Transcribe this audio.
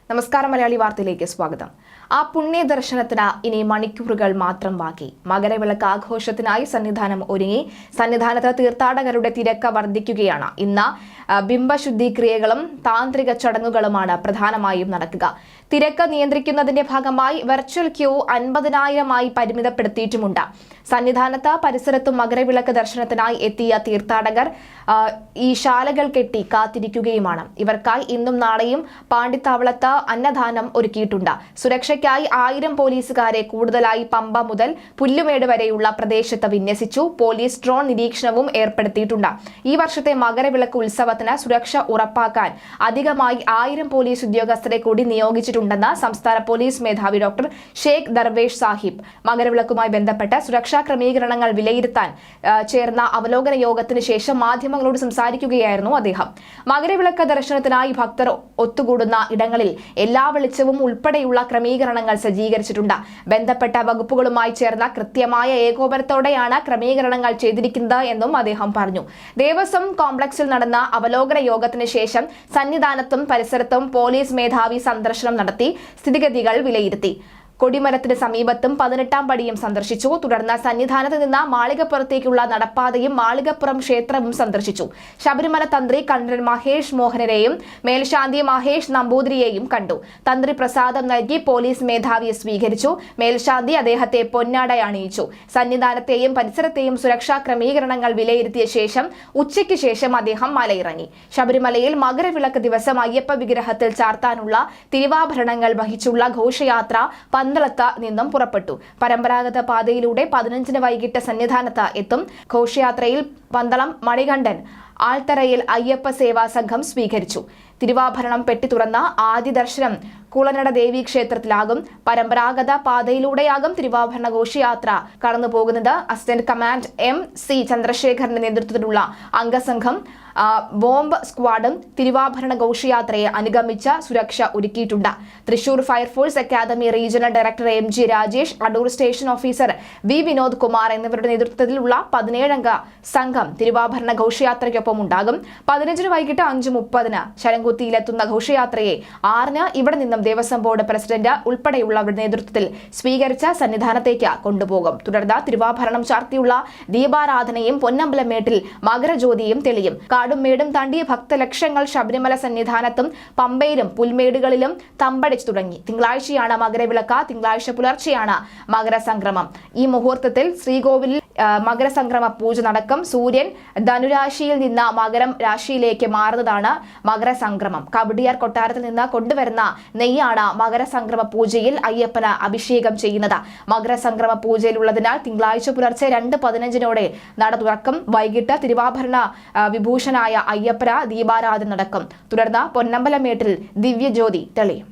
നമസ്കാരം മലയാളി വാർത്തയിലേക്ക് സ്വാഗതം. ആ പുണ്യ ദർശനത്തിന് ഇനി മണിക്കൂറുകൾ മാത്രം ബാക്കി. മകരവിളക്ക് ആഘോഷത്തിനായി സന്നിധാനം ഒരുങ്ങി. സന്നിധാനത്ത് തീർത്ഥാടകരുടെ തിരക്ക് വർദ്ധിക്കുകയാണ്. ഇന്ന് ബിംബശുദ്ധി ക്രിയകളും താന്ത്രിക ചടങ്ങുകളുമാണ് പ്രധാനമായും നടക്കുക. തിരക്ക് നിയന്ത്രിക്കുന്നതിന്റെ ഭാഗമായി വെർച്വൽ ക്യൂ 50,000 പരിമിതപ്പെടുത്തിയിട്ടുമുണ്ട്. സന്നിധാനത്ത് പരിസരത്തും മകരവിളക്ക് ദർശനത്തിനായി എത്തിയ തീർത്ഥാടകർ ഈ ശാലകൾ കെട്ടി കാത്തിരിക്കുകയുമാണ്. ഇവർക്കായി ഇന്നും നാളെയും പാണ്ടിത്താവളത്ത് അന്നദാനം ഒരുക്കിയിട്ടുണ്ട്. സുരക്ഷയ്ക്കായി 1000 പോലീസുകാരെ കൂടുതലായി പമ്പ മുതൽ പുല്ലുമേട് വരെയുള്ള പ്രദേശത്ത് വിന്യസിച്ചു. പോലീസ് ഡ്രോൺ നിരീക്ഷണവും ഏർപ്പെടുത്തിയിട്ടുണ്ട്. ഈ വർഷത്തെ മകരവിളക്ക് ഉത്സവത്തിന് സുരക്ഷ ഉറപ്പാക്കാൻ അധികമായി 1000 പോലീസ് ഉദ്യോഗസ്ഥരെ കൂടി നിയോഗിച്ചിട്ടുണ്ടെന്ന് സംസ്ഥാന പോലീസ് മേധാവി ഡോക്ടർ ഷേഖ് ദർവേഷ് സാഹിബ് മകരവിളക്കുമായി ബന്ധപ്പെട്ട് സുരക്ഷാ ക്രമീകരണങ്ങൾ വിലയിരുത്താൻ ചേർന്ന അവലോകന യോഗത്തിന് ശേഷം മാധ്യമങ്ങളോട് സംസാരിക്കുകയായിരുന്നു അദ്ദേഹം. മകരവിളക്ക് ദർശനത്തിനായി ഭക്തർ ഒത്തുകൂടുന്ന ഇടങ്ങളിൽ എല്ലാ വെളിച്ചവും ഉൾപ്പെടെയുള്ള ക്രമീകരണങ്ങൾ സജ്ജീകരിച്ചിട്ടുണ്ട്. ബന്ധപ്പെട്ട വകുപ്പുകളുമായി ചേർന്ന കൃത്യമായ ഏകോപനത്തോടെയാണ് ക്രമീകരണങ്ങൾ ചെയ്തിരിക്കുന്നത് എന്നും അദ്ദേഹം പറഞ്ഞു. ദേവസ്വം കോംപ്ലക്സിൽ നടന്ന അവലോകന യോഗത്തിന് ശേഷം സന്നിധാനത്തും പരിസരത്തും പോലീസ് മേധാവി സന്ദർശനം നടത്തി സ്ഥിതിഗതികൾ വിലയിരുത്തി. കൊടിമരത്തിന് സമീപത്തും 18ാം പടിയും സന്ദർശിച്ചു. തുടർന്ന് സന്നിധാനത്ത് നിന്ന് മാളികപ്പുറത്തേക്കുള്ള നടപ്പാതയും മാളികപ്പുറം ക്ഷേത്രവും സന്ദർശിച്ചു. ശബരിമല തന്ത്രി കണ്ഠരൻ മഹേഷ് മോഹനരെയും മേൽശാന്തി മഹേഷ് നമ്പൂതിരിയെയും കണ്ടു. തന്ത്രി പ്രസാദം നൽകി പോലീസ് മേധാവിയെ സ്വീകരിച്ചു. മേൽശാന്തി അദ്ദേഹത്തെ പൊന്നാട അണിയിച്ചു. സന്നിധാനത്തെയും പരിസരത്തെയും സുരക്ഷാ ക്രമീകരണങ്ങൾ വിലയിരുത്തിയ ശേഷം ഉച്ചയ്ക്ക് ശേഷം അദ്ദേഹം മലയിറങ്ങി. ശബരിമലയിൽ മകരവിളക്ക് ദിവസം അയ്യപ്പ വിഗ്രഹത്തിൽ ചാർത്താനുള്ള തിരുവാഭരണങ്ങൾ വഹിച്ചുള്ള ഘോഷയാത്ര പന്തളത്ത് നിന്നും പുറപ്പെട്ടു. പരമ്പരാഗത പാതയിലൂടെ 15-ന് വൈകിട്ട് സന്നിധാനത്ത് എത്തും. ഘോഷയാത്രയിൽ പന്തളം മണികണ്ഠൻ ആൽത്തറയിൽ അയ്യപ്പ സേവാ സംഘം സ്വീകരിച്ചു. തിരുവാഭരണം പെട്ടി തുറന്ന ആദ്യ ദർശനം കുളനട ദേവി ക്ഷേത്രത്തിലാകും. പരമ്പരാഗത പാതയിലൂടെയാകും തിരുവാഭരണ ഘോഷയാത്ര കടന്നു പോകുന്നത്. അസിസ്റ്റന്റ് കമാൻഡ് MC ചന്ദ്രശേഖരന്റെ നേതൃത്വത്തിലുള്ള അംഗസംഘം ബോംബ് സ്ക്വാഡും തിരുവാഭരണ ഘോഷയാത്രയെ അനുഗമിച്ച സുരക്ഷ ഒരുക്കിയിട്ടുണ്ട്. Thrissur fire force academy regional director MG Rajesh, Adoor station officer V Vinod Kumar എന്നിവരുടെ നേതൃത്വത്തിലുള്ള 17-അംഗ സംഘം തിരുവാഭരണ ഘോഷയാത്രയ്ക്കൊപ്പം ഉണ്ടാകും. 15-ന് വൈകിട്ട് 5:30-ന് ശരംകുത്തിയിലെത്തുന്ന ഘോഷയാത്രയെ 6-ന് ഇവിടെ നിന്നും ദേവസ്വം ബോർഡ് പ്രസിഡന്റ് ഉൾപ്പെടെയുള്ളവരുടെ നേതൃത്വത്തിൽ സ്വീകരിച്ച സന്നിധാനത്തേക്ക് കൊണ്ടുപോകും. തുടർന്ന് തിരുവാഭരണം ചാർത്തിയുള്ള ദീപാരാധനയും പൊന്നമ്പലമേട്ടിൽ മകരജ്യോതിയും തെളിയും. കാടും മേടും താണ്ടിയ ഭക്തലക്ഷങ്ങൾ ശബരിമല സന്നിധാനത്തും പമ്പയിലും പുൽമേടുകളിലും തമ്പടിച്ചു തുടങ്ങി. തിങ്കളാഴ്ചയാണ് മകരവിളക്ക്. തിങ്കളാഴ്ച പുലർച്ചെയാണ് മകരസംക്രമം. ഈ മുഹൂർത്തത്തിൽ ശ്രീകോവിലിൽ മകരസംക്രമ പൂജ നടക്കും. സൂര്യൻ ധനുരാശിയിൽ നിന്ന് മകരം രാശിയിലേക്ക് മാറുന്നതാണ് മകരസംക്രമം. കവടിയാർ കൊട്ടാരത്തിൽ നിന്ന് കൊണ്ടുവരുന്ന നെയ്യാണ് മകരസംക്രമ പൂജയിൽ അയ്യപ്പന് അഭിഷേകം ചെയ്യുന്നത്. മകരസംക്രമ പൂജയിലുള്ളതിനാൽ തിങ്കളാഴ്ച പുലർച്ചെ 2:15-നോടെ നട തുറക്കും. വൈകിട്ട് തിരുവാഭരണ വിഭൂഷണായ അയ്യപ്പന് ദീപാരാധന നടക്കും. തുടർന്ന് പൊന്നമ്പലമേട്ടിൽ ദിവ്യജ്യോതി തെളിയും.